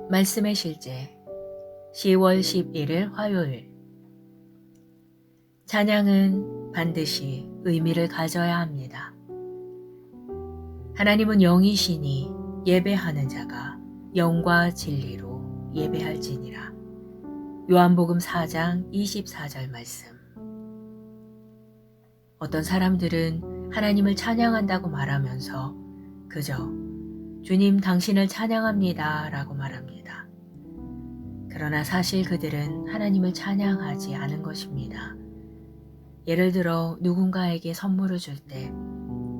말씀의 실제 10월 11일 화요일. 찬양은 반드시 의미를 가져야 합니다. 하나님은 영이시니 예배하는 자가 영과 진리로 예배할지니라. 요한복음 4장 24절 말씀. 어떤 사람들은 하나님을 찬양한다고 말하면서 그저 주님 당신을 찬양합니다 라고 말합니다. 그러나 사실 그들은 하나님을 찬양하지 않은 것입니다. 예를 들어 누군가에게 선물을 줄 때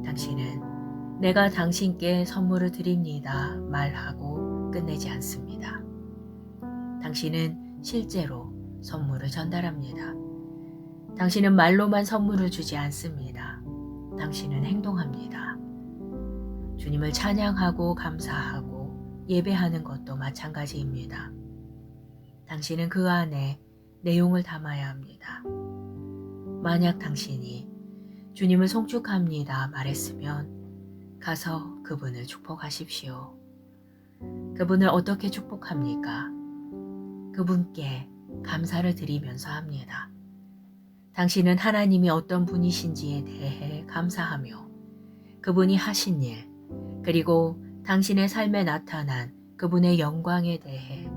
당신은 내가 당신께 선물을 드립니다 말하고 끝내지 않습니다. 당신은 실제로 선물을 전달합니다. 당신은 말로만 선물을 주지 않습니다. 당신은 행동합니다. 주님을 찬양하고 감사하고 예배하는 것도 마찬가지입니다. 당신은 그 안에 내용을 담아야 합니다. 만약 당신이 주님을 송축합니다 말했으면 가서 그분을 축복하십시오. 그분을 어떻게 축복합니까? 그분께 감사를 드리면서 합니다. 당신은 하나님이 어떤 분이신지에 대해 감사하며 그분이 하신 일, 그리고 당신의 삶에 나타난 그분의 영광에 대해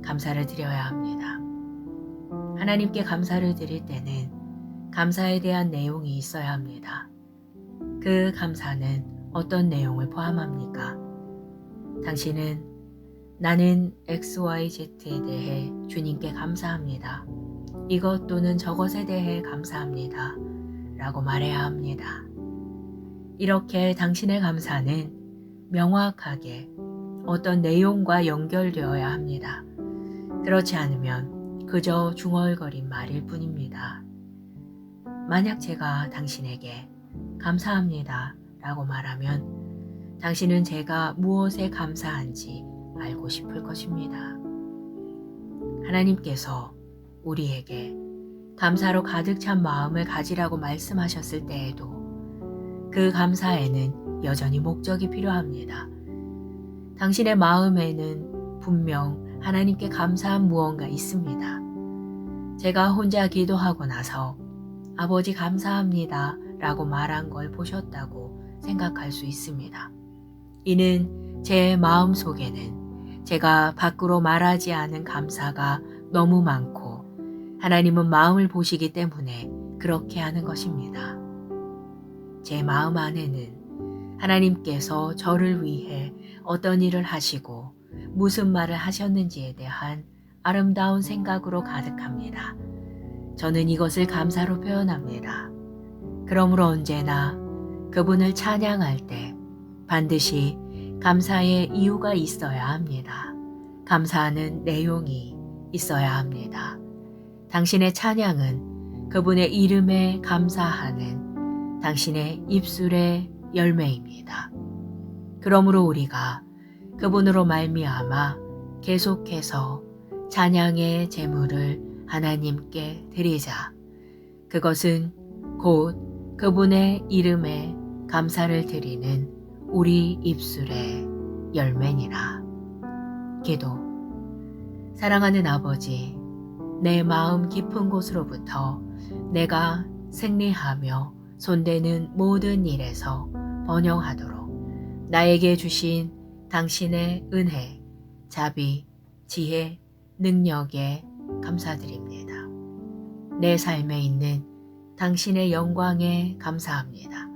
감사를 드려야 합니다. 하나님께 감사를 드릴 때는 감사에 대한 내용이 있어야 합니다. 그 감사는 어떤 내용을 포함합니까? 당신은 나는 XYZ에 대해 주님께 감사합니다. 이것 또는 저것에 대해 감사합니다. 라고 말해야 합니다. 이렇게 당신의 감사는 명확하게 어떤 내용과 연결되어야 합니다. 그렇지 않으면 그저 중얼거린 말일 뿐입니다. 만약 제가 당신에게 감사합니다 라고 말하면 당신은 제가 무엇에 감사한지 알고 싶을 것입니다. 하나님께서 우리에게 감사로 가득 찬 마음을 가지라고 말씀하셨을 때에도 그 감사에는 여전히 목적이 필요합니다. 당신의 마음에는 분명 하나님께 감사한 무언가 있습니다. 제가 혼자 기도하고 나서 아버지 감사합니다 라고 말한 걸 보셨다고 생각할 수 있습니다. 이는 제 마음 속에는 제가 밖으로 말하지 않은 감사가 너무 많고 하나님은 마음을 보시기 때문에 그렇게 하는 것입니다. 제 마음 안에는 하나님께서 저를 위해 어떤 일을 하시고 무슨 말을 하셨는지에 대한 아름다운 생각으로 가득합니다. 저는 이것을 감사로 표현합니다. 그러므로 언제나 그분을 찬양할 때 반드시 감사의 이유가 있어야 합니다. 감사하는 내용이 있어야 합니다. 당신의 찬양은 그분의 이름에 감사하는 당신의 입술의 열매입니다. 그러므로 우리가 그분으로 말미암아 계속해서 찬양의 제물을 하나님께 드리자. 그것은 곧 그분의 이름에 감사를 드리는 우리 입술의 열매니라. 기도. 사랑하는 아버지, 내 마음 깊은 곳으로부터 내가 승리하며 손대는 모든 일에서 번영하도록 나에게 주신 당신의 은혜, 자비, 지혜, 능력에 감사드립니다. 내 삶에 있는 당신의 영광에 감사합니다.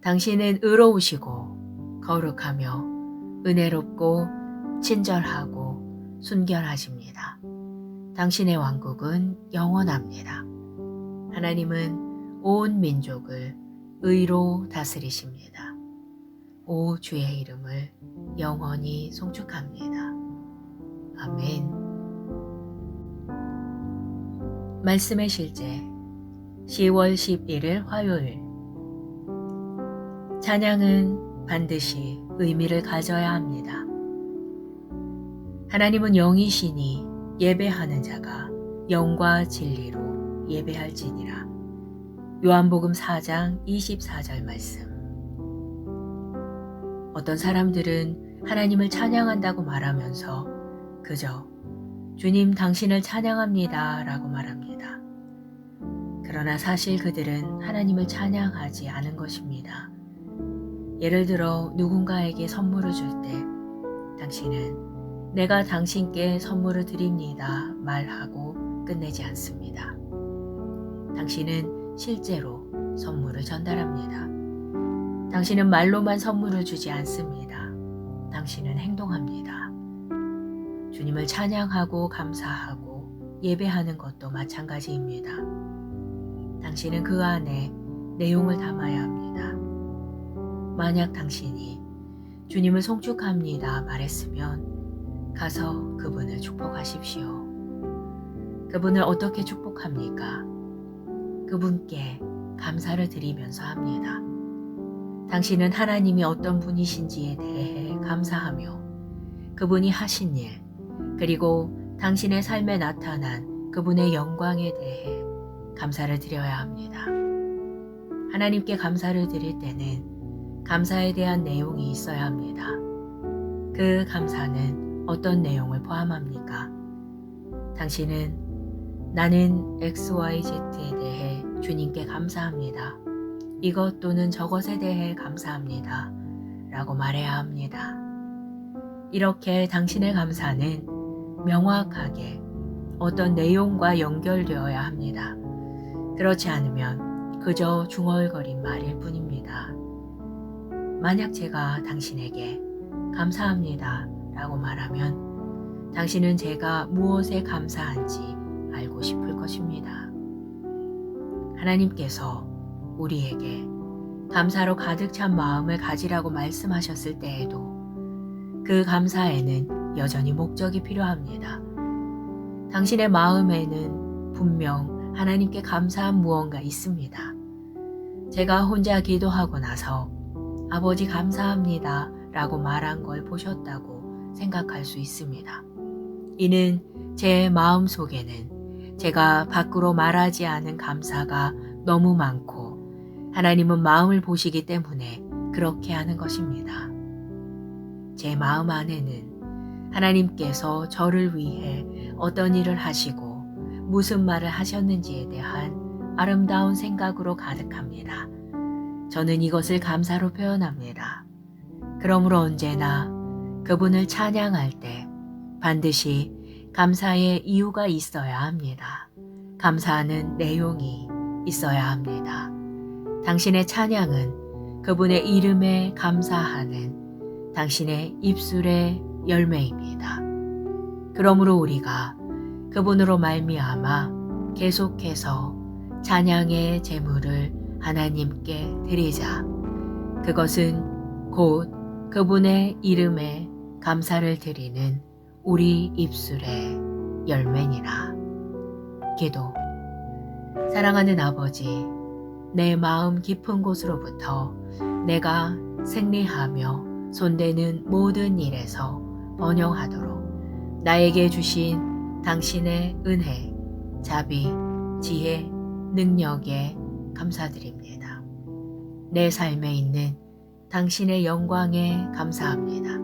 당신은 의로우시고 거룩하며 은혜롭고 친절하고 순결하십니다. 당신의 왕국은 영원합니다. 하나님은 온 민족을 의로 다스리십니다. 오 주의 이름을 영원히 송축합니다. 아멘. 말씀의 실제 10월 11일 화요일. 찬양은 반드시 의미를 가져야 합니다. 하나님은 영이시니 예배하는 자가 영과 진리로 예배할지니라. 요한복음 4장 24절 말씀. 어떤 사람들은 하나님을 찬양한다고 말하면서 그저 주님 당신을 찬양합니다 라고 말합니다. 그러나 사실 그들은 하나님을 찬양하지 않은 것입니다. 예를 들어 누군가에게 선물을 줄 때 당신은 내가 당신께 선물을 드립니다 말하고 끝내지 않습니다. 당신은 실제로 선물을 전달합니다. 당신은 말로만 선물을 주지 않습니다. 당신은 행동합니다. 주님을 찬양하고 감사하고 예배하는 것도 마찬가지입니다. 당신은 그 안에 내용을 담아야 합니다. 만약 당신이 주님을 송축합니다 말했으면 가서 그분을 축복하십시오. 그분을 어떻게 축복합니까? 그분께 감사를 드리면서 합니다. 당신은 하나님이 어떤 분이신지에 대해 감사하며 그분이 하신 일, 그리고 당신의 삶에 나타난 그분의 영광에 대해 감사를 드려야 합니다. 하나님께 감사를 드릴 때는 감사에 대한 내용이 있어야 합니다. 그 감사는 어떤 내용을 포함합니까? 당신은 나는 XYZ에 대해 주님께 감사합니다. 이것 또는 저것에 대해 감사합니다. 라고 말해야 합니다. 이렇게 당신의 감사는 명확하게 어떤 내용과 연결되어야 합니다. 그렇지 않으면 그저 중얼거린 말일 뿐입니다. 만약 제가 당신에게 감사합니다 라고 말하면 당신은 제가 무엇에 감사한지 알고 싶을 것입니다. 하나님께서 우리에게 감사로 가득 찬 마음을 가지라고 말씀하셨을 때에도 그 감사에는 여전히 목적이 필요합니다. 당신의 마음에는 분명 하나님께 감사한 무언가 있습니다. 제가 혼자 기도하고 나서 아버지 감사합니다 라고 말한 걸 보셨다고 생각할 수 있습니다. 이는 제 마음 속에는 제가 밖으로 말하지 않은 감사가 너무 많고 하나님은 마음을 보시기 때문에 그렇게 하는 것입니다. 제 마음 안에는 하나님께서 저를 위해 어떤 일을 하시고 무슨 말을 하셨는지에 대한 아름다운 생각으로 가득합니다. 저는 이것을 감사로 표현합니다. 그러므로 언제나 그분을 찬양할 때 반드시 감사의 이유가 있어야 합니다. 감사하는 내용이 있어야 합니다. 당신의 찬양은 그분의 이름에 감사하는 당신의 입술의 열매입니다. 그러므로 우리가 그분으로 말미암아 계속해서 찬양의 제물을 하나님께 드리자. 그것은 곧 그분의 이름에 감사를 드리는 우리 입술의 열매니라. 기도. 사랑하는 아버지, 내 마음 깊은 곳으로부터 내가 생리하며 손대는 모든 일에서 번영하도록 나에게 주신 당신의 은혜, 자비, 지혜, 능력에 감사드립니다. 내 삶에 있는 당신의 영광에 감사합니다.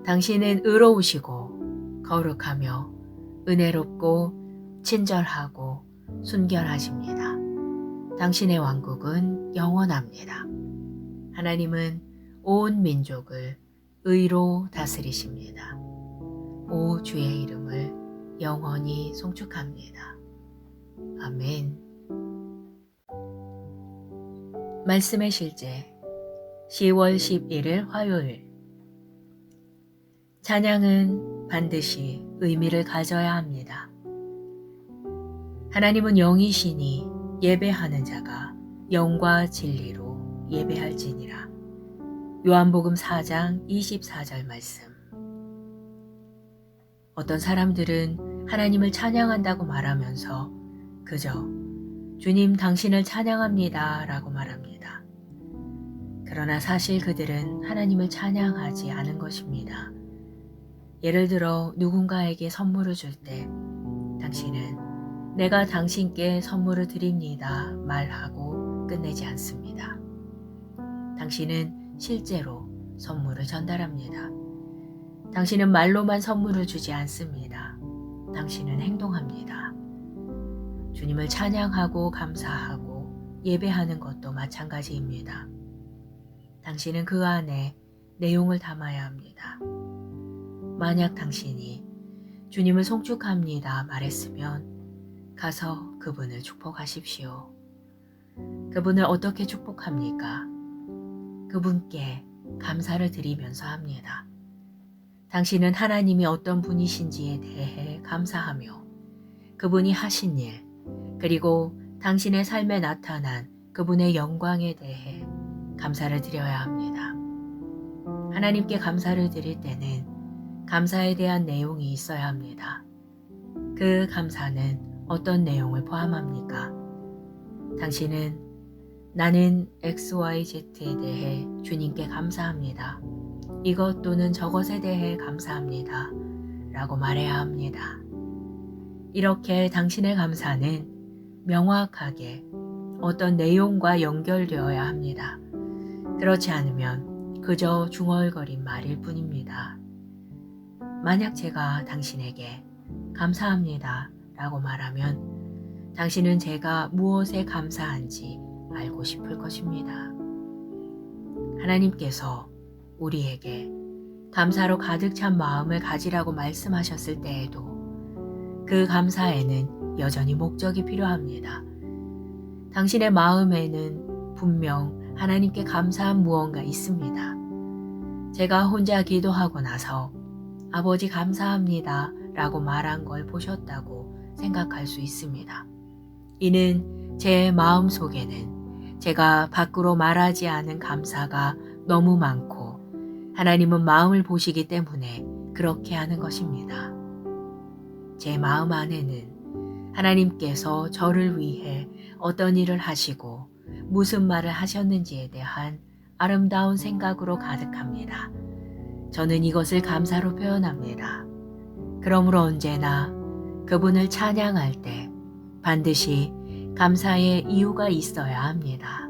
당신은 의로우시고 거룩하며 은혜롭고 친절하고 순결하십니다. 당신의 왕국은 영원합니다. 하나님은 온 민족을 의로 다스리십니다. 오 주의 이름을 영원히 송축합니다. 아멘. 말씀의 실제 10월 11일 화요일. 찬양은 반드시 의미를 가져야 합니다. 하나님은 영이시니 예배하는 자가 영과 진리로 예배할지니라. 요한복음 4장 24절 말씀. 어떤 사람들은 하나님을 찬양한다고 말하면서 그저 주님 당신을 찬양합니다 라고 말합니다. 그러나 사실 그들은 하나님을 찬양하지 않은 것입니다. 예를 들어 누군가에게 선물을 줄 때 당신은 내가 당신께 선물을 드립니다 말하고 끝내지 않습니다. 당신은 실제로 선물을 전달합니다. 당신은 말로만 선물을 주지 않습니다. 당신은 행동합니다. 주님을 찬양하고 감사하고 예배하는 것도 마찬가지입니다. 당신은 그 안에 내용을 담아야 합니다. 만약 당신이 주님을 송축합니다 말했으면 가서 그분을 축복하십시오. 그분을 어떻게 축복합니까? 그분께 감사를 드리면서 합니다. 당신은 하나님이 어떤 분이신지에 대해 감사하며 그분이 하신 일, 그리고 당신의 삶에 나타난 그분의 영광에 대해 감사를 드려야 합니다. 하나님께 감사를 드릴 때는 감사에 대한 내용이 있어야 합니다. 그 감사는 어떤 내용을 포함합니까? 당신은 나는 XYZ에 대해 주님께 감사합니다. 이것 또는 저것에 대해 감사합니다. 라고 말해야 합니다. 이렇게 당신의 감사는 명확하게 어떤 내용과 연결되어야 합니다. 그렇지 않으면 그저 중얼거린 말일 뿐입니다. 만약 제가 당신에게 감사합니다 라고 말하면 당신은 제가 무엇에 감사한지 알고 싶을 것입니다. 하나님께서 우리에게 감사로 가득 찬 마음을 가지라고 말씀하셨을 때에도 그 감사에는 여전히 목적이 필요합니다. 당신의 마음에는 분명 하나님께 감사한 무언가 있습니다. 제가 혼자 기도하고 나서 아버지 감사합니다 라고 말한 걸 보셨다고 생각할 수 있습니다. 이는 제 마음 속에는 제가 밖으로 말하지 않은 감사가 너무 많고 하나님은 마음을 보시기 때문에 그렇게 하는 것입니다. 제 마음 안에는 하나님께서 저를 위해 어떤 일을 하시고 무슨 말을 하셨는지에 대한 아름다운 생각으로 가득합니다. 저는 이것을 감사로 표현합니다. 그러므로 언제나 그분을 찬양할 때 반드시 감사의 이유가 있어야 합니다.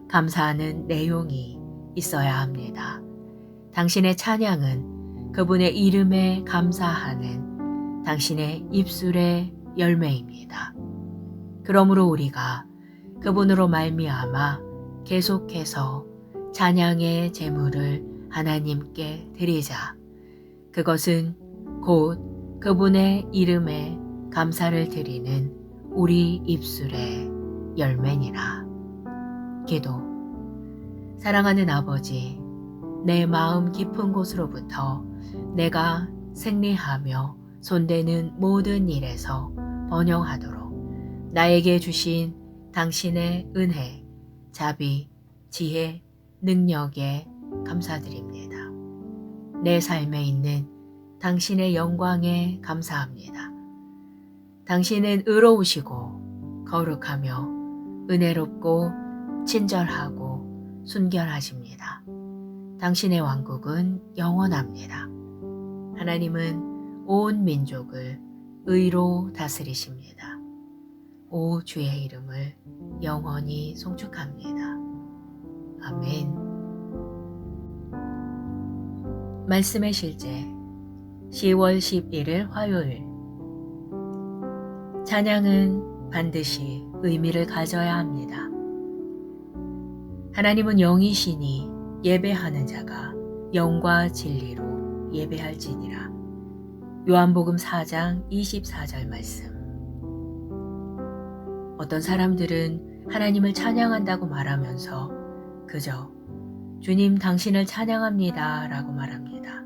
감사하는 내용이 있어야 합니다. 당신의 찬양은 그분의 이름에 감사하는 당신의 입술의 열매입니다. 그러므로 우리가 그분으로 말미암아 계속해서 찬양의 제물을 하나님께 드리자. 그것은 곧 그분의 이름에 감사를 드리는 우리 입술의 열매니라. 기도. 사랑하는 아버지, 내 마음 깊은 곳으로부터 내가 승리하며 손대는 모든 일에서 번영하도록 나에게 주신 당신의 은혜, 자비, 지혜, 능력에 감사드립니다. 내 삶에 있는 당신의 영광에 감사합니다. 당신은 의로우시고 거룩하며 은혜롭고 친절하고 순결하십니다. 당신의 왕국은 영원합니다. 하나님은 온 민족을 의로 다스리십니다. 오 주의 이름을 영원히 송축합니다. 아멘. 말씀의 실제 10월 11일 화요일. 찬양은 반드시 의미를 가져야 합니다. 하나님은 영이시니 예배하는 자가 영과 진리로 예배할지니라. 요한복음 4장 24절 말씀. 어떤 사람들은 하나님을 찬양한다고 말하면서 그저 주님 당신을 찬양합니다 라고 말합니다.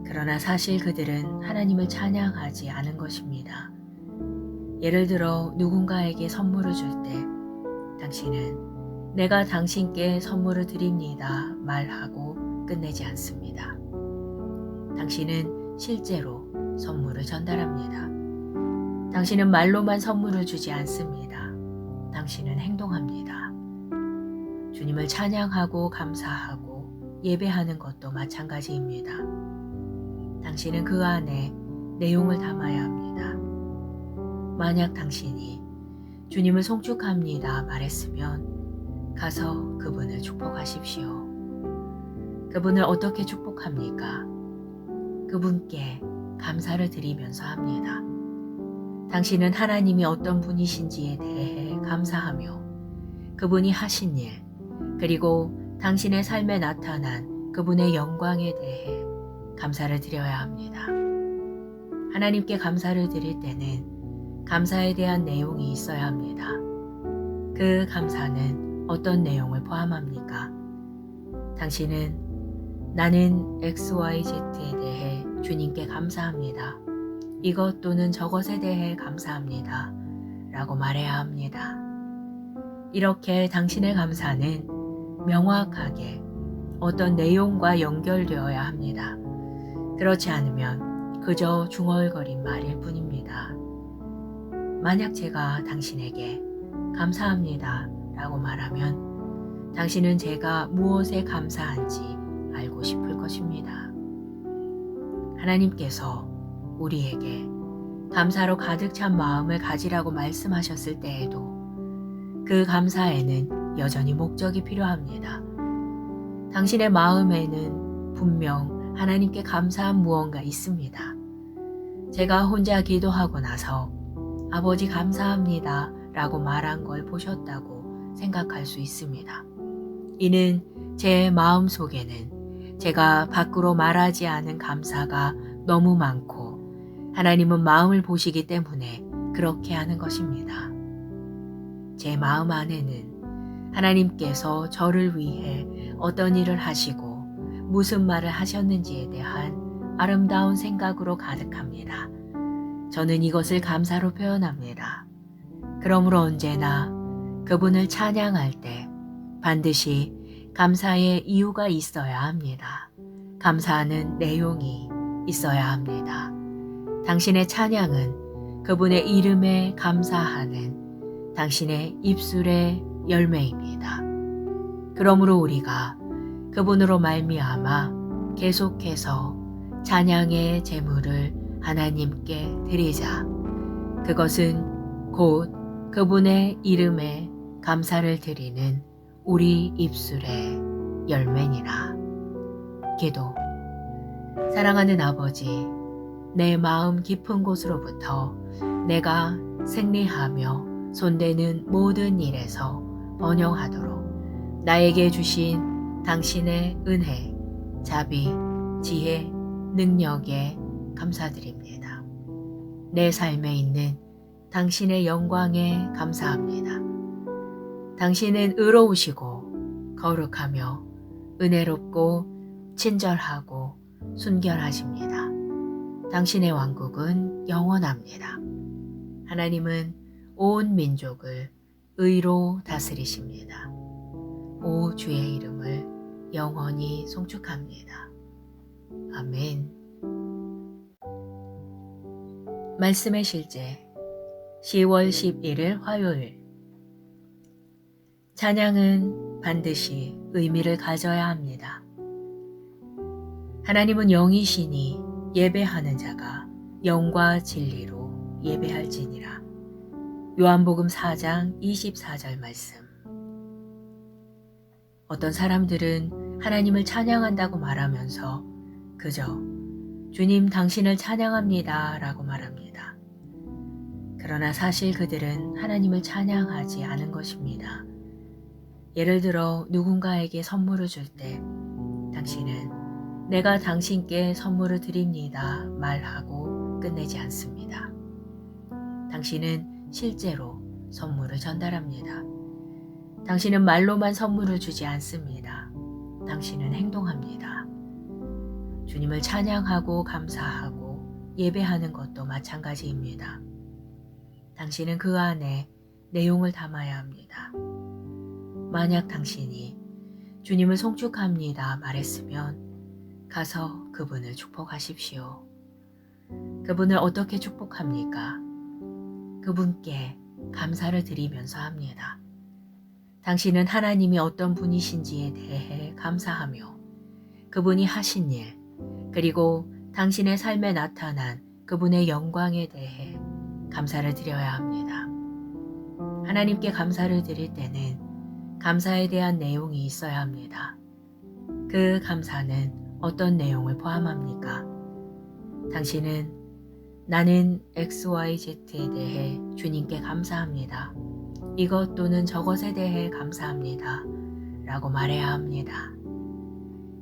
그러나 사실 그들은 하나님을 찬양하지 않은 것입니다. 예를 들어 누군가에게 선물을 줄 때 당신은 내가 당신께 선물을 드립니다 말하고 끝내지 않습니다. 당신은 실제로 선물을 전달합니다. 당신은 말로만 선물을 주지 않습니다. 당신은 행동합니다. 주님을 찬양하고 감사하고 예배하는 것도 마찬가지입니다. 당신은 그 안에 내용을 담아야 합니다. 만약 당신이 주님을 송축합니다 말했으면 가서 그분을 축복하십시오. 그분을 어떻게 축복합니까? 그분께 감사를 드리면서 합니다. 당신은 하나님이 어떤 분이신지에 대해 감사하며 그분이 하신 일, 그리고 당신의 삶에 나타난 그분의 영광에 대해 감사를 드려야 합니다. 하나님께 감사를 드릴 때는 감사에 대한 내용이 있어야 합니다. 그 감사는 어떤 내용을 포함합니까? 당신은 나는 XYZ에 대해 주님께 감사합니다. 이것 또는 저것에 대해 감사합니다. 라고 말해야 합니다. 이렇게 당신의 감사는 명확하게 어떤 내용과 연결되어야 합니다. 그렇지 않으면 그저 중얼거린 말일 뿐입니다. 만약 제가 당신에게 감사합니다 라고 말하면 당신은 제가 무엇에 감사한지 알고 싶을 것입니다. 하나님께서 우리에게 감사로 가득 찬 마음을 가지라고 말씀하셨을 때에도 그 감사에는 여전히 목적이 필요합니다. 당신의 마음에는 분명 하나님께 감사한 무언가 있습니다. 제가 혼자 기도하고 나서 아버지 감사합니다 라고 말한 걸 보셨다고 생각할 수 있습니다. 이는 제 마음 속에는 제가 밖으로 말하지 않은 감사가 너무 많고 하나님은 마음을 보시기 때문에 그렇게 하는 것입니다. 제 마음 안에는 하나님께서 저를 위해 어떤 일을 하시고 무슨 말을 하셨는지에 대한 아름다운 생각으로 가득합니다. 저는 이것을 감사로 표현합니다. 그러므로 언제나 그분을 찬양할 때 반드시 감사의 이유가 있어야 합니다. 감사하는 내용이 있어야 합니다. 당신의 찬양은 그분의 이름에 감사하는 당신의 입술의 열매입니다. 그러므로 우리가 그분으로 말미암아 계속해서 찬양의 제물을 하나님께 드리자. 그것은 곧 그분의 이름에 감사를 드리는 우리 입술의 열매니라. 기도. 사랑하는 아버지, 내 마음 깊은 곳으로부터 내가 생리하며 손대는 모든 일에서 번영하도록 나에게 주신 당신의 은혜, 자비, 지혜, 능력에 감사드립니다. 내 삶에 있는 당신의 영광에 감사합니다. 당신은 의로우시고 거룩하며 은혜롭고 친절하고 순결하십니다. 당신의 왕국은 영원합니다. 하나님은 온 민족을 의로 다스리십니다. 오 주의 이름을 영원히 송축합니다. 아멘. 말씀의 실제 10월 11일 화요일. 찬양은 반드시 의미를 가져야 합니다. 하나님은 영이시니 예배하는 자가 영과 진리로 예배할지니라. 요한복음 4장 24절 말씀. 어떤 사람들은 하나님을 찬양한다고 말하면서 그저 주님 당신을 찬양합니다 라고 말합니다. 그러나 사실 그들은 하나님을 찬양하지 않은 것입니다. 예를 들어 누군가에게 선물을 줄 때 당신은 내가 당신께 선물을 드립니다 말하고 끝내지 않습니다. 당신은 실제로 선물을 전달합니다. 당신은 말로만 선물을 주지 않습니다. 당신은 행동합니다. 주님을 찬양하고 감사하고 예배하는 것도 마찬가지입니다. 당신은 그 안에 내용을 담아야 합니다. 만약 당신이 주님을 송축합니다 말했으면 가서 그분을 축복하십시오. 그분을 어떻게 축복합니까? 그분께 감사를 드리면서 합니다. 당신은 하나님이 어떤 분이신지에 대해 감사하며 그분이 하신 일, 그리고 당신의 삶에 나타난 그분의 영광에 대해 감사를 드려야 합니다. 하나님께 감사를 드릴 때는 감사에 대한 내용이 있어야 합니다. 그 감사는 어떤 내용을 포함합니까? 당신은 나는 XYZ에 대해 주님께 감사합니다. 이것 또는 저것에 대해 감사합니다. 라고 말해야 합니다.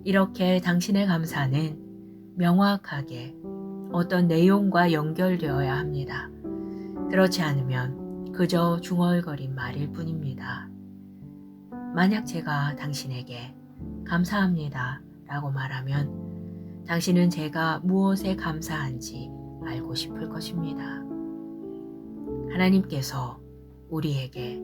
이렇게 당신의 감사는 명확하게 어떤 내용과 연결되어야 합니다. 그렇지 않으면 그저 중얼거린 말일 뿐입니다. 만약 제가 당신에게 감사합니다 라고 말하면 당신은 제가 무엇에 감사한지 알고 싶을 것입니다. 하나님께서 우리에게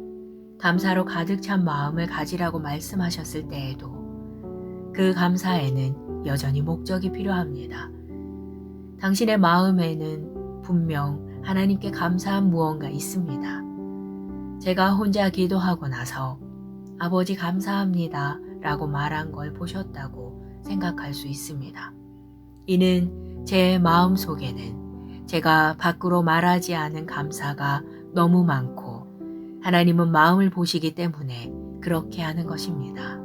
감사로 가득 찬 마음을 가지라고 말씀하셨을 때에도 그 감사에는 여전히 목적이 필요합니다. 당신의 마음에는 분명 하나님께 감사한 무언가 있습니다. 제가 혼자 기도하고 나서 아버지 감사합니다 라고 말한 걸 보셨다고 생각할 수 있습니다. 이는 제 마음 속에는 제가 밖으로 말하지 않은 감사가 너무 많고 하나님은 마음을 보시기 때문에 그렇게 하는 것입니다.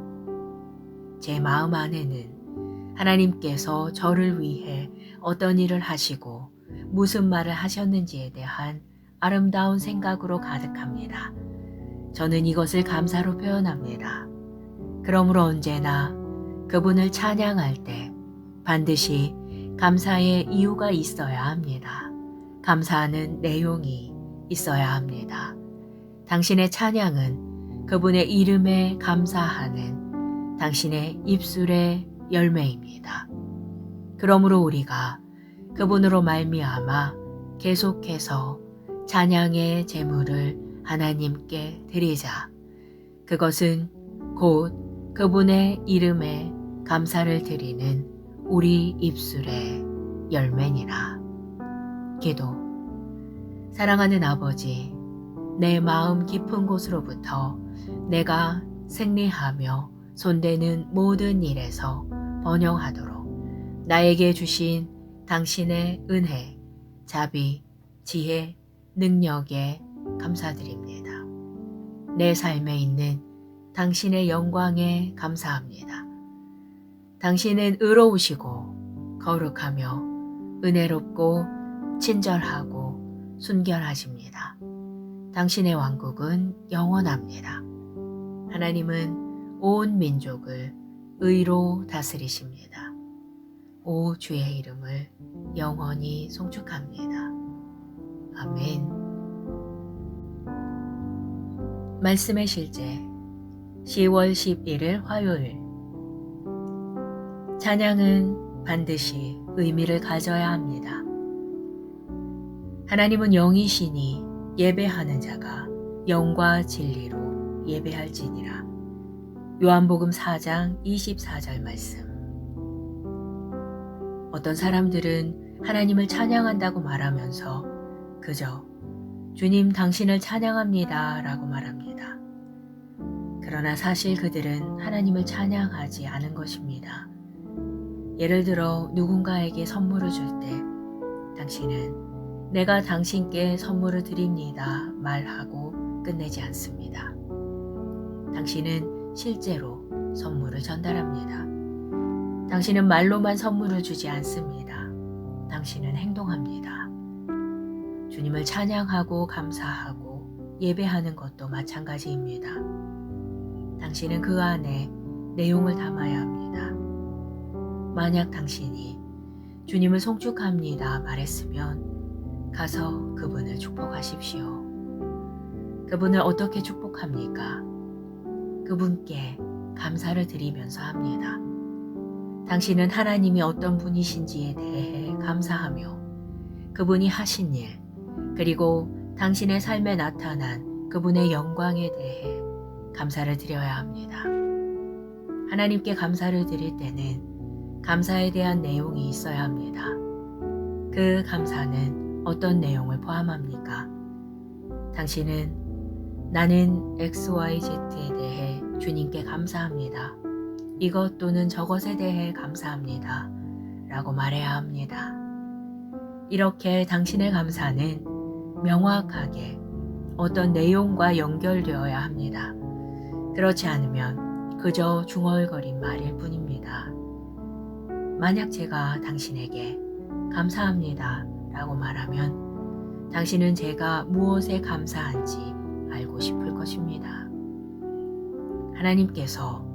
제 마음 안에는 하나님께서 저를 위해 어떤 일을 하시고 무슨 말을 하셨는지에 대한 아름다운 생각으로 가득합니다. 저는 이것을 감사로 표현합니다. 그러므로 언제나 그분을 찬양할 때 반드시 감사의 이유가 있어야 합니다. 감사하는 내용이 있어야 합니다. 당신의 찬양은 그분의 이름에 감사하는 당신의 입술의 열매입니다. 그러므로 우리가 그분으로 말미암아 계속해서 찬양의 제물을 하나님께 드리자. 그것은 곧 그분의 이름에 감사를 드리는 우리 입술의 열매니라. 기도. 사랑하는 아버지, 내 마음 깊은 곳으로부터 내가 생리하며 손대는 모든 일에서 번영하도록 나에게 주신 당신의 은혜, 자비, 지혜, 능력에 감사드립니다. 내 삶에 있는 당신의 영광에 감사합니다. 당신은 의로우시고 거룩하며 은혜롭고 친절하고 순결하십니다. 당신의 왕국은 영원합니다. 하나님은 온 민족을 의로 다스리십니다. 오 주의 이름을 영원히 송축합니다. 아멘. 말씀의 실제 10월 11일 화요일. 찬양은 반드시 의미를 가져야 합니다. 하나님은 영이시니 예배하는 자가 영과 진리로 예배할지니라. 요한복음 4장 24절 말씀. 어떤 사람들은 하나님을 찬양한다고 말하면서 그저 주님 당신을 찬양합니다 라고 말합니다. 그러나 사실 그들은 하나님을 찬양하지 않은 것입니다. 예를 들어 누군가에게 선물을 줄 때 당신은 내가 당신께 선물을 드립니다 말하고 끝내지 않습니다. 당신은 실제로 선물을 전달합니다. 당신은 말로만 선물을 주지 않습니다. 당신은 행동합니다. 주님을 찬양하고 감사하고 예배하는 것도 마찬가지입니다. 당신은 그 안에 내용을 담아야 합니다. 만약 당신이 주님을 송축합니다 말했으면 가서 그분을 축복하십시오. 그분을 어떻게 축복합니까? 그분께 감사를 드리면서 합니다. 당신은 하나님이 어떤 분이신지에 대해 감사하며 그분이 하신 일, 그리고 당신의 삶에 나타난 그분의 영광에 대해 감사를 드려야 합니다. 하나님께 감사를 드릴 때는 감사에 대한 내용이 있어야 합니다. 그 감사는 어떤 내용을 포함합니까? 당신은 나는 XYZ에 대해 주님께 감사합니다. 이것 또는 저것에 대해 감사합니다. 라고 말해야 합니다. 이렇게 당신의 감사는 명확하게 어떤 내용과 연결되어야 합니다. 그렇지 않으면 그저 중얼거린 말일 뿐입니다. 만약 제가 당신에게 감사합니다 라고 말하면 당신은 제가 무엇에 감사한지 알고 싶을 것입니다. 하나님께서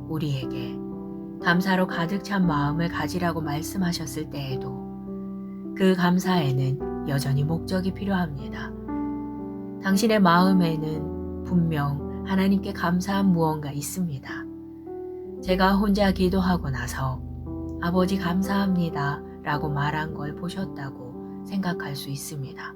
우리에게 감사로 가득 찬 마음을 가지라고 말씀하셨을 때에도 그 감사에는 여전히 목적이 필요합니다. 당신의 마음에는 분명 하나님께 감사한 무언가 있습니다. 제가 혼자 기도하고 나서 아버지 감사합니다 라고 말한 걸 보셨다고 생각할 수 있습니다.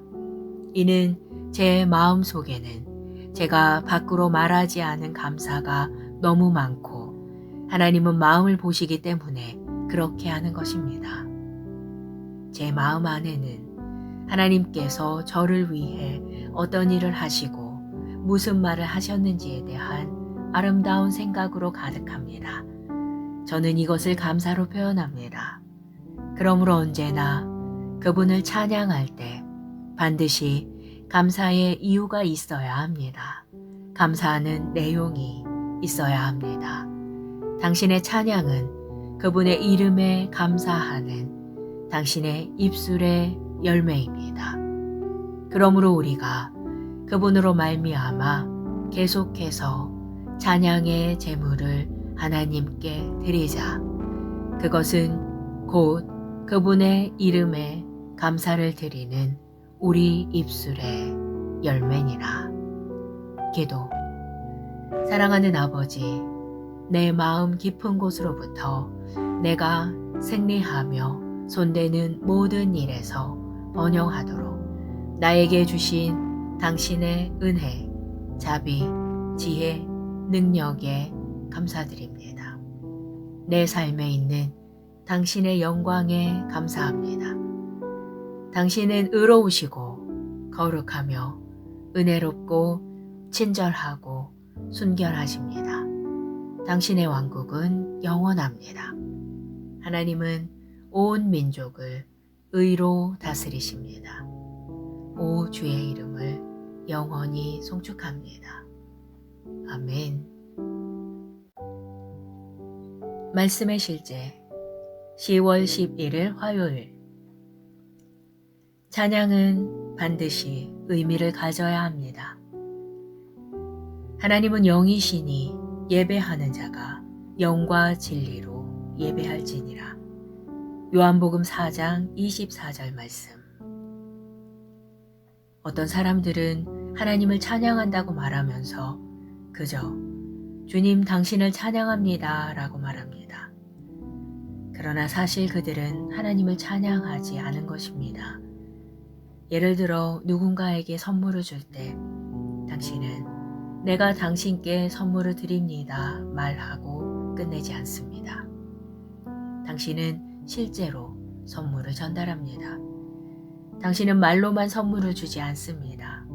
이는 제 마음 속에는 제가 밖으로 말하지 않은 감사가 너무 많고 하나님은 마음을 보시기 때문에 그렇게 하는 것입니다. 제 마음 안에는 하나님께서 저를 위해 어떤 일을 하시고 무슨 말을 하셨는지에 대한 아름다운 생각으로 가득합니다. 저는 이것을 감사로 표현합니다. 그러므로 언제나 그분을 찬양할 때 반드시 감사의 이유가 있어야 합니다. 감사하는 내용이 있어야 합니다. 당신의 찬양은 그분의 이름에 감사하는 당신의 입술의 열매입니다. 그러므로 우리가 그분으로 말미암아 계속해서 찬양의 제물을 하나님께 드리자. 그것은 곧 그분의 이름에 감사를 드리는 우리 입술의 열매니라. 기도. 사랑하는 아버지, 내 마음 깊은 곳으로부터 내가 생리하며 손대는 모든 일에서 번영하도록 나에게 주신 당신의 은혜, 자비, 지혜, 능력에 감사드립니다. 내 삶에 있는 당신의 영광에 감사합니다. 당신은 의로우시고 거룩하며 은혜롭고 친절하고 순결하십니다. 당신의 왕국은 영원합니다. 하나님은 온 민족을 의로 다스리십니다. 오 주의 이름을 영원히 송축합니다. 아멘. 말씀의 실제 10월 11일 화요일. 찬양은 반드시 의미를 가져야 합니다. 하나님은 영이시니 예배하는 자가 영과 진리로 예배할지니라. 요한복음 4장 24절 말씀. 어떤 사람들은 하나님을 찬양한다고 말하면서 그저 주님 당신을 찬양합니다 라고 말합니다. 그러나 사실 그들은 하나님을 찬양하지 않은 것입니다. 예를 들어 누군가에게 선물을 줄 때 당신은 내가 당신께 선물을 드립니다 말하고 끝내지 않습니다. 당신은 실제로 선물을 전달합니다. 당신은 말로만 선물을 주지 않습니다.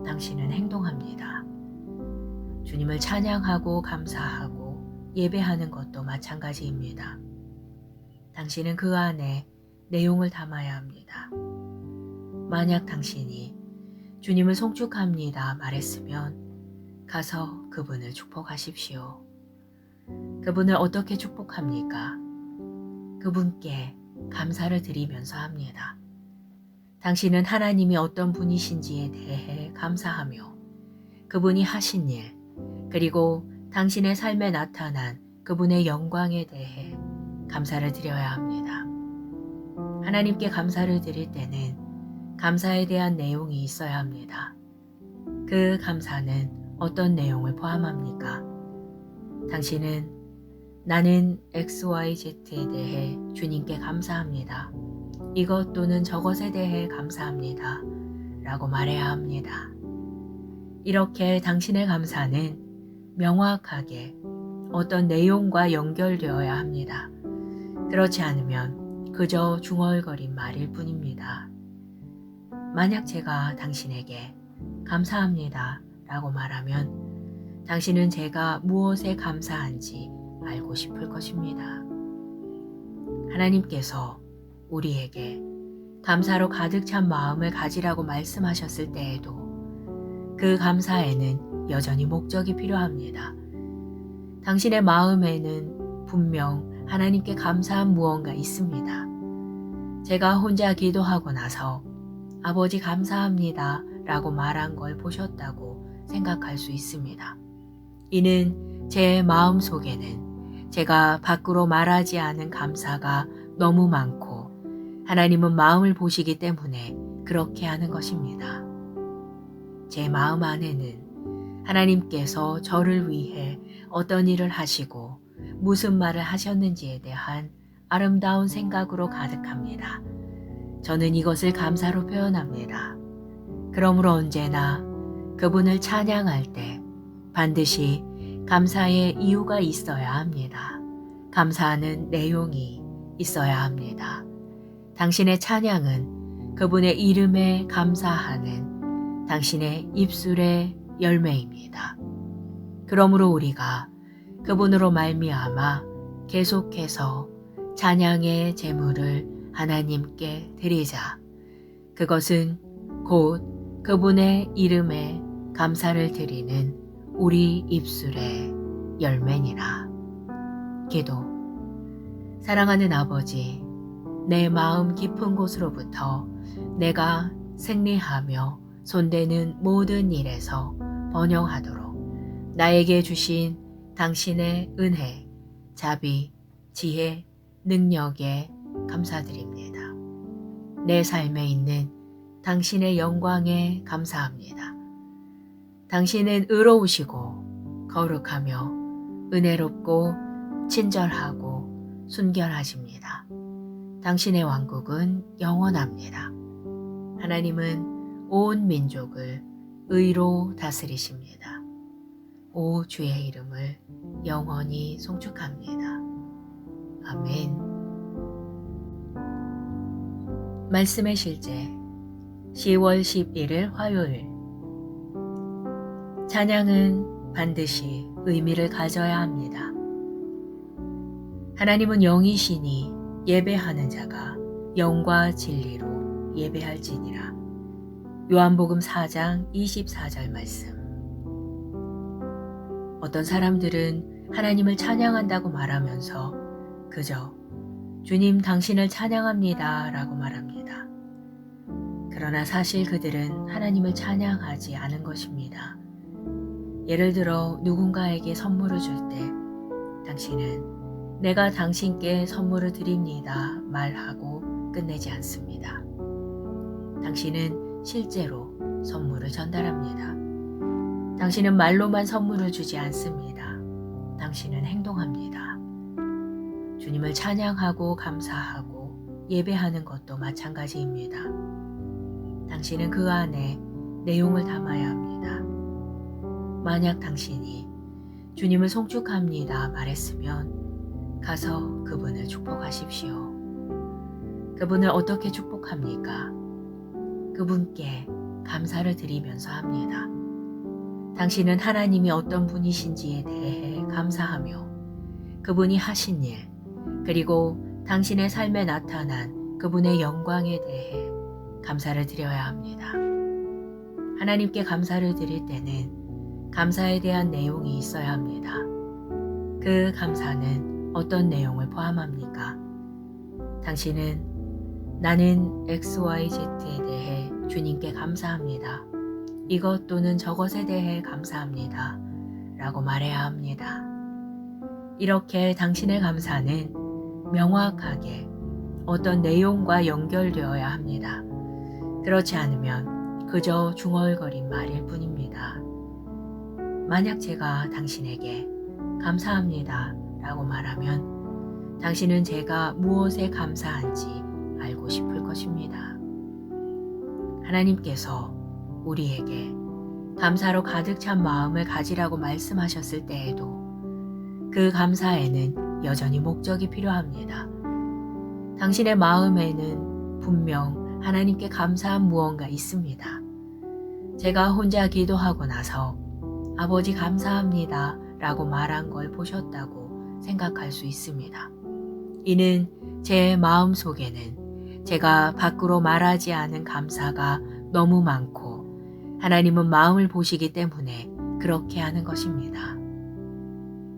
당신은 행동합니다. 주님을 찬양하고 감사하고 예배하는 것도 마찬가지입니다. 당신은 그 안에 내용을 담아야 합니다. 만약 당신이 주님을 송축합니다 말했으면 가서 그분을 축복하십시오. 그분을 어떻게 축복합니까? 그분께 감사를 드리면서 합니다. 당신은 하나님이 어떤 분이신지에 대해 감사하며 그분이 하신 일, 그리고 당신의 삶에 나타난 그분의 영광에 대해 감사를 드려야 합니다. 하나님께 감사를 드릴 때는 감사에 대한 내용이 있어야 합니다. 그 감사는 어떤 내용을 포함합니까? 당신은 나는 XYZ에 대해 주님께 감사합니다. 이것 또는 저것에 대해 감사합니다. 라고 말해야 합니다. 이렇게 당신의 감사는 명확하게 어떤 내용과 연결되어야 합니다. 그렇지 않으면 그저 중얼거린 말일 뿐입니다. 만약 제가 당신에게 감사합니다 라고 말하면 당신은 제가 무엇에 감사한지 알고 싶을 것입니다. 하나님께서 우리에게 감사로 가득 찬 마음을 가지라고 말씀하셨을 때에도 그 감사에는 여전히 목적이 필요합니다. 당신의 마음에는 분명 하나님께 감사한 무언가 있습니다. 제가 혼자 기도하고 나서 아버지 감사합니다 라고 말한 걸 보셨다고 생각할 수 있습니다. 이는 제 마음 속에는 제가 밖으로 말하지 않은 감사가 너무 많고 하나님은 마음을 보시기 때문에 그렇게 하는 것입니다. 제 마음 안에는 하나님께서 저를 위해 어떤 일을 하시고 무슨 말을 하셨는지에 대한 아름다운 생각으로 가득합니다. 저는 이것을 감사로 표현합니다. 그러므로 언제나 그분을 찬양할 때 반드시 감사의 이유가 있어야 합니다. 감사하는 내용이 있어야 합니다. 당신의 찬양은 그분의 이름에 감사하는 당신의 입술의 열매입니다. 그러므로 우리가 그분으로 말미암아 계속해서 찬양의 제물을 하나님께 드리자. 그것은 곧 그분의 이름에 감사를 드리는 우리 입술의 열매니라. 기도. 사랑하는 아버지, 내 마음 깊은 곳으로부터 내가 승리하며 손대는 모든 일에서 번영하도록 나에게 주신 당신의 은혜, 자비, 지혜, 능력에 감사드립니다. 내 삶에 있는 당신의 영광에 감사합니다. 당신은 의로우시고 거룩하며 은혜롭고 친절하고 순결하십니다. 당신의 왕국은 영원합니다. 하나님은 온 민족을 의로 다스리십니다. 오 주의 이름을 영원히 송축합니다. 아멘. 말씀의 실제 10월 11일 화요일. 찬양은 반드시 의미를 가져야 합니다. 하나님은 영이시니 예배하는 자가 영과 진리로 예배할지니라. 요한복음 4장 24절 말씀. 어떤 사람들은 하나님을 찬양한다고 말하면서 그저 주님 당신을 찬양합니다 라고 말합니다. 그러나 사실 그들은 하나님을 찬양하지 않은 것입니다. 예를 들어 누군가에게 선물을 줄 때 당신은 내가 당신께 선물을 드립니다 말하고 끝내지 않습니다. 당신은 실제로 선물을 전달합니다. 당신은 말로만 선물을 주지 않습니다. 당신은 행동합니다. 주님을 찬양하고 감사하고 예배하는 것도 마찬가지입니다. 당신은 그 안에 내용을 담아야 합니다. 만약 당신이 주님을 송축합니다 말했으면 가서 그분을 축복하십시오. 그분을 어떻게 축복합니까? 그분께 감사를 드리면서 합니다. 당신은 하나님이 어떤 분이신지에 대해 감사하며 그분이 하신 일, 그리고 당신의 삶에 나타난 그분의 영광에 대해 감사를 드려야 합니다. 하나님께 감사를 드릴 때는 감사에 대한 내용이 있어야 합니다. 그 감사는 어떤 내용을 포함합니까? 당신은 나는 XYZ에 대해 주님께 감사합니다. 이것 또는 저것에 대해 감사합니다. 라고 말해야 합니다. 이렇게 당신의 감사는 명확하게 어떤 내용과 연결되어야 합니다. 그렇지 않으면 그저 중얼거린 말일 뿐입니다. 만약 제가 당신에게 감사합니다 라고 말하면 당신은 제가 무엇에 감사한지 알고 싶을 것입니다. 하나님께서 우리에게 감사로 가득 찬 마음을 가지라고 말씀하셨을 때에도 그 감사에는 여전히 목적이 필요합니다. 당신의 마음에는 분명 하나님께 감사한 무언가 있습니다. 제가 혼자 기도하고 나서 아버지 감사합니다 라고 말한 걸 보셨다고 생각할 수 있습니다. 이는 제 마음 속에는 제가 밖으로 말하지 않은 감사가 너무 많고 하나님은 마음을 보시기 때문에 그렇게 하는 것입니다.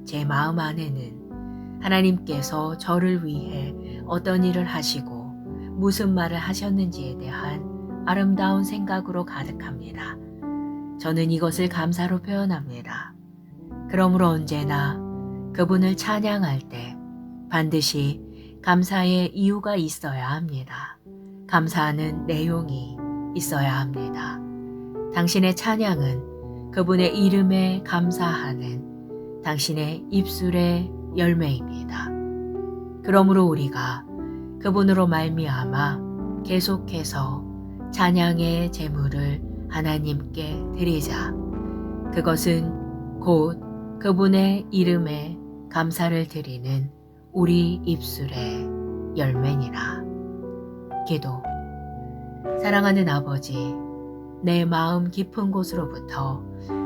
제 마음 안에는 하나님께서 저를 위해 어떤 일을 하시고 무슨 말을 하셨는지에 대한 아름다운 생각으로 가득합니다. 저는 이것을 감사로 표현합니다. 그러므로 언제나 그분을 찬양할 때 반드시 감사의 이유가 있어야 합니다. 감사하는 내용이 있어야 합니다. 당신의 찬양은 그분의 이름에 감사하는 당신의 입술의 열매입니다. 그러므로 우리가 그분으로 말미암아 계속해서 찬양의 제물을 하나님께 드리자. 그것은 곧 그분의 이름에 감사를 드리는 우리 입술의 열매니라. 기도. 사랑하는 아버지, 내 마음 깊은 곳으로부터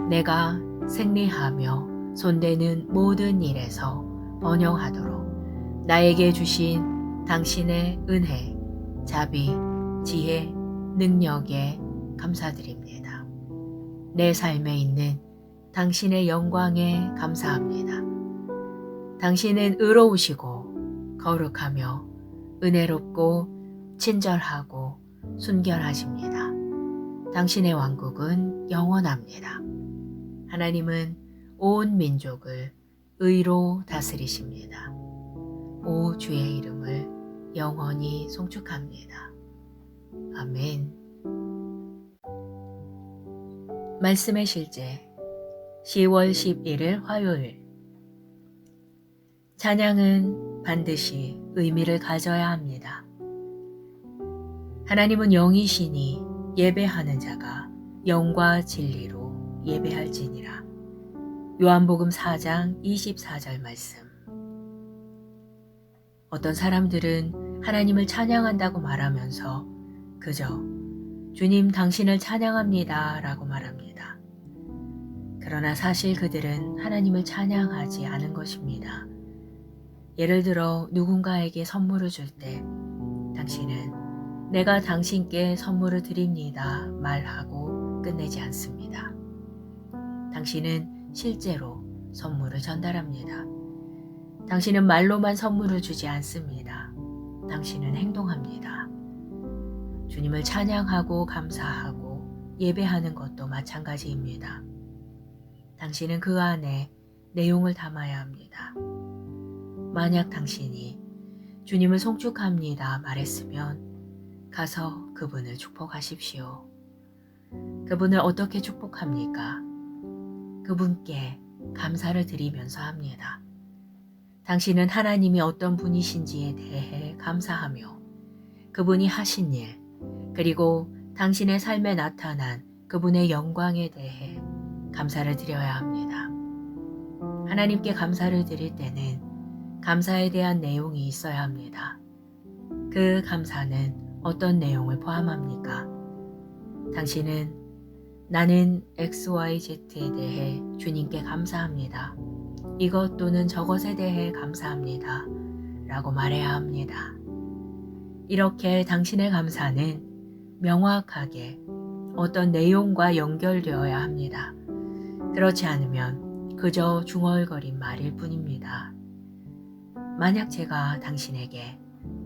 내가 승리하며 손대는 모든 일에서 번영하도록 나에게 주신 당신의 은혜, 자비, 지혜, 능력에 감사드립니다. 내 삶에 있는 당신의 영광에 감사합니다. 당신은 의로우시고 거룩하며 은혜롭고 친절하고 순결하십니다. 당신의 왕국은 영원합니다. 하나님은 온 민족을 의로 다스리십니다. 오 주의 이름을 영원히 송축합니다. 아멘. 말씀의 실제 10월 11일 화요일. 찬양은 반드시 의미를 가져야 합니다. 하나님은 영이시니 예배하는 자가 영과 진리로 예배할지니라. 요한복음 4장 24절 말씀. 어떤 사람들은 하나님을 찬양한다고 말하면서 그저 주님 당신을 찬양합니다 라고 말합니다. 그러나 사실 그들은 하나님을 찬양하지 않은 것입니다. 예를 들어 누군가에게 선물을 줄 때 당신은 내가 당신께 선물을 드립니다 말하고 끝내지 않습니다. 당신은 실제로 선물을 전달합니다. 당신은 말로만 선물을 주지 않습니다. 당신은 행동합니다. 주님을 찬양하고 감사하고 예배하는 것도 마찬가지입니다. 당신은 그 안에 내용을 담아야 합니다. 만약 당신이 주님을 송축합니다 말했으면 가서 그분을 축복하십시오. 그분을 어떻게 축복합니까? 그분께 감사를 드리면서 합니다. 당신은 하나님이 어떤 분이신지에 대해 감사하며 그분이 하신 일, 그리고 당신의 삶에 나타난 그분의 영광에 대해 감사를 드려야 합니다. 하나님께 감사를 드릴 때는 감사에 대한 내용이 있어야 합니다. 그 감사는 어떤 내용을 포함합니까? 당신은 나는 XYZ에 대해 주님께 감사합니다. 이것 또는 저것에 대해 감사합니다. 라고 말해야 합니다. 이렇게 당신의 감사는 명확하게 어떤 내용과 연결되어야 합니다. 그렇지 않으면 그저 중얼거린 말일 뿐입니다. 만약 제가 당신에게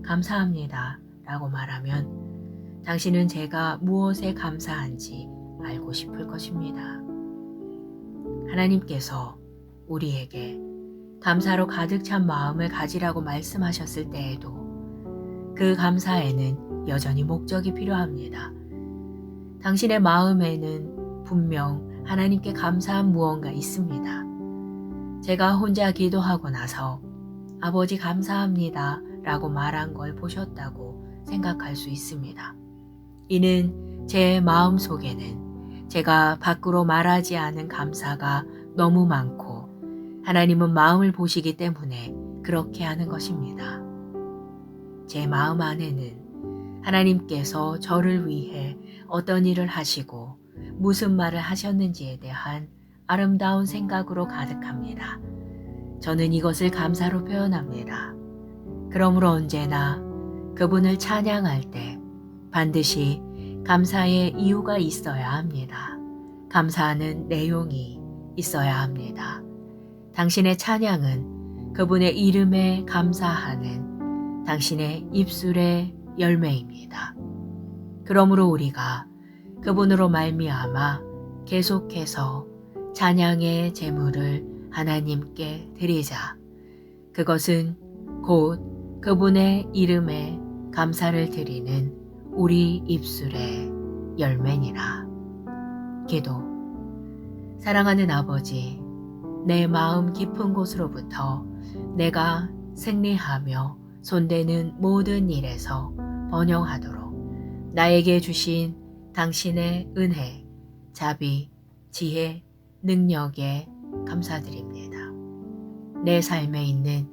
감사합니다 라고 말하면 당신은 제가 무엇에 감사한지 알고 싶을 것입니다. 하나님께서 우리에게 감사로 가득 찬 마음을 가지라고 말씀하셨을 때에도 그 감사에는 여전히 목적이 필요합니다. 당신의 마음에는 분명 하나님께 감사한 무언가 있습니다. 제가 혼자 기도하고 나서 아버지 감사합니다 라고 말한 걸 보셨다고 생각할 수 있습니다. 이는 제 마음 속에는 제가 밖으로 말하지 않은 감사가 너무 많고 하나님은 마음을 보시기 때문에 그렇게 하는 것입니다. 제 마음 안에는 하나님께서 저를 위해 어떤 일을 하시고 무슨 말을 하셨는지에 대한 아름다운 생각으로 가득합니다. 저는 이것을 감사로 표현합니다. 그러므로 언제나 그분을 찬양할 때 반드시 감사의 이유가 있어야 합니다. 감사하는 내용이 있어야 합니다. 당신의 찬양은 그분의 이름에 감사하는 당신의 입술의 열매입니다. 그러므로 우리가 그분으로 말미암아 계속해서 찬양의 제물을 하나님께 드리자. 그것은 곧 그분의 이름에 감사를 드리는 우리 입술의 열매니라. 기도. 사랑하는 아버지, 내 마음 깊은 곳으로부터 내가 승리하며 손대는 모든 일에서 번영하도록 나에게 주신 당신의 은혜, 자비, 지혜, 능력에 감사드립니다. 내 삶에 있는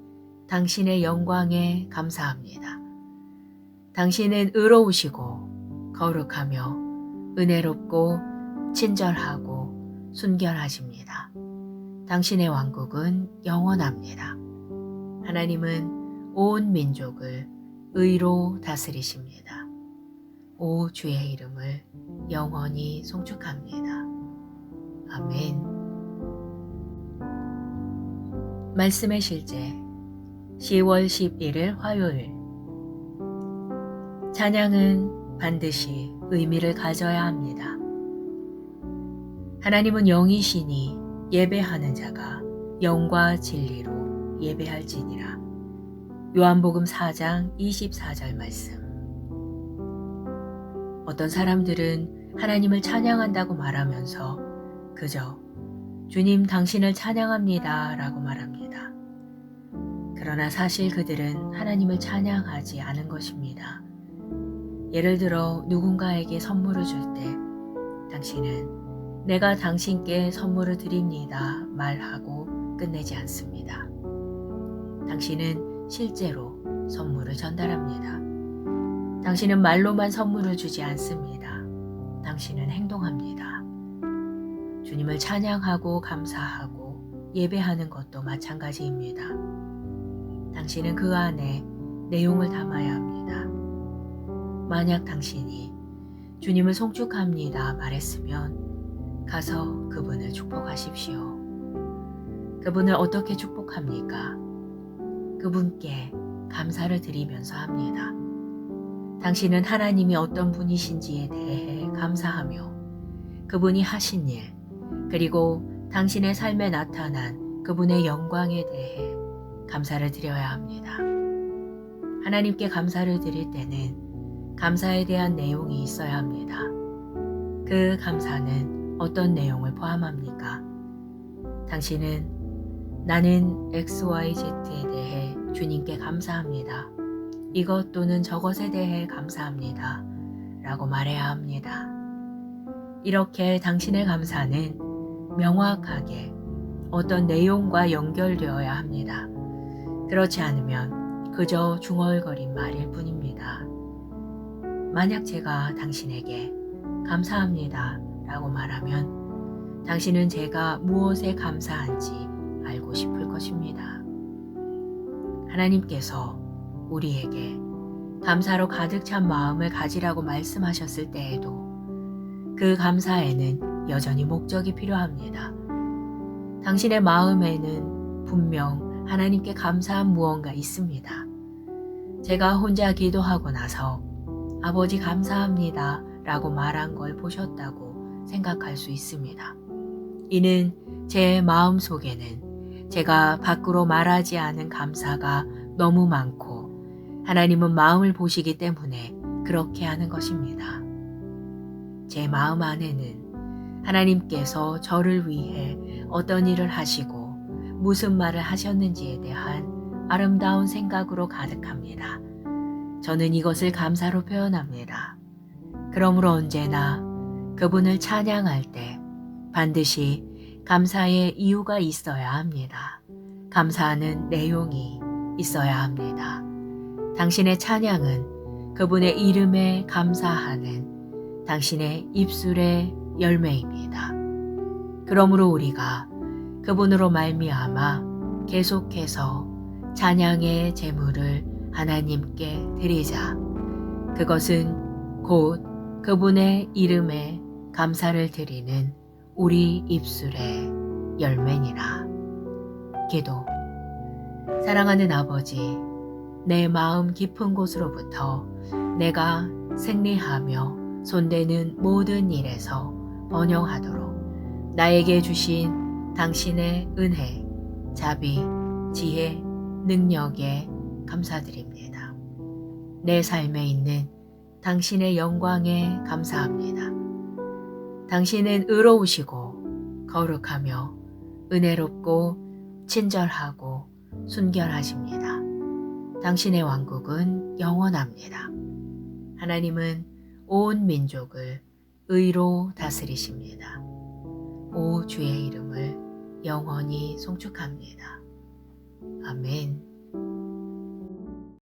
당신의 영광에 감사합니다. 당신은 의로우시고 거룩하며 은혜롭고 친절하고 순결하십니다. 당신의 왕국은 영원합니다. 하나님은 온 민족을 의로 다스리십니다. 오 주의 이름을 영원히 송축합니다. 아멘. 말씀의 실제 10월 11일 화요일. 찬양은 반드시 의미를 가져야 합니다. 하나님은 영이시니 예배하는 자가 영과 진리로 예배할지니라. 요한복음 4장 24절 말씀. 어떤 사람들은 하나님을 찬양한다고 말하면서 그저 주님 당신을 찬양합니다 라고 말합니다. 그러나 사실 그들은 하나님을 찬양하지 않은 것입니다. 예를 들어 누군가에게 선물을 줄 때 당신은 내가 당신께 선물을 드립니다 말하고 끝내지 않습니다. 당신은 실제로 선물을 전달합니다. 당신은 말로만 선물을 주지 않습니다. 당신은 행동합니다. 주님을 찬양하고 감사하고 예배하는 것도 마찬가지입니다. 당신은 그 안에 내용을 담아야 합니다. 만약 당신이 주님을 송축합니다 말했으면 가서 그분을 축복하십시오. 그분을 어떻게 축복합니까? 그분께 감사를 드리면서 합니다. 당신은 하나님이 어떤 분이신지에 대해 감사하며 그분이 하신 일, 그리고 당신의 삶에 나타난 그분의 영광에 대해 감사를 드려야 합니다. 하나님께 감사를 드릴 때는 감사에 대한 내용이 있어야 합니다. 그 감사는 어떤 내용을 포함합니까? 당신은 나는 XYZ에 대해 주님께 감사합니다. 이것 또는 저것에 대해 감사합니다. 라고 말해야 합니다. 이렇게 당신의 감사는 명확하게 어떤 내용과 연결되어야 합니다. 그렇지 않으면 그저 중얼거린 말일 뿐입니다. 만약 제가 당신에게 감사합니다 라고 말하면 당신은 제가 무엇에 감사한지 알고 싶을 것입니다. 하나님께서 우리에게 감사로 가득 찬 마음을 가지라고 말씀하셨을 때에도 그 감사에는 여전히 목적이 필요합니다. 당신의 마음에는 분명 하나님께 감사한 무언가 있습니다. 제가 혼자 기도하고 나서 아버지 감사합니다 라고 말한 걸 보셨다고 생각할 수 있습니다. 이는 제 마음 속에는 제가 밖으로 말하지 않은 감사가 너무 많고 하나님은 마음을 보시기 때문에 그렇게 하는 것입니다. 제 마음 안에는 하나님께서 저를 위해 어떤 일을 하시고 무슨 말을 하셨는지에 대한 아름다운 생각으로 가득합니다. 저는 이것을 감사로 표현합니다. 그러므로 언제나 그분을 찬양할 때 반드시 감사의 이유가 있어야 합니다. 감사하는 내용이 있어야 합니다. 당신의 찬양은 그분의 이름에 감사하는 당신의 입술의 열매입니다. 그러므로 우리가 그분으로 말미암아 계속해서 찬양의 제물을 하나님께 드리자. 그것은 곧 그분의 이름에 감사를 드리는 우리 입술의 열매니라. 기도. 사랑하는 아버지, 내 마음 깊은 곳으로부터 내가 생리하며 손대는 모든 일에서 번영하도록 나에게 주신 당신의 은혜, 자비, 지혜, 능력에 감사드립니다. 내 삶에 있는 당신의 영광에 감사합니다. 당신은 의로우시고 거룩하며 은혜롭고 친절하고 순결하십니다. 당신의 왕국은 영원합니다. 하나님은 온 민족을 의로 다스리십니다. 오 주의 이름을 영원히 송축합니다. 아멘.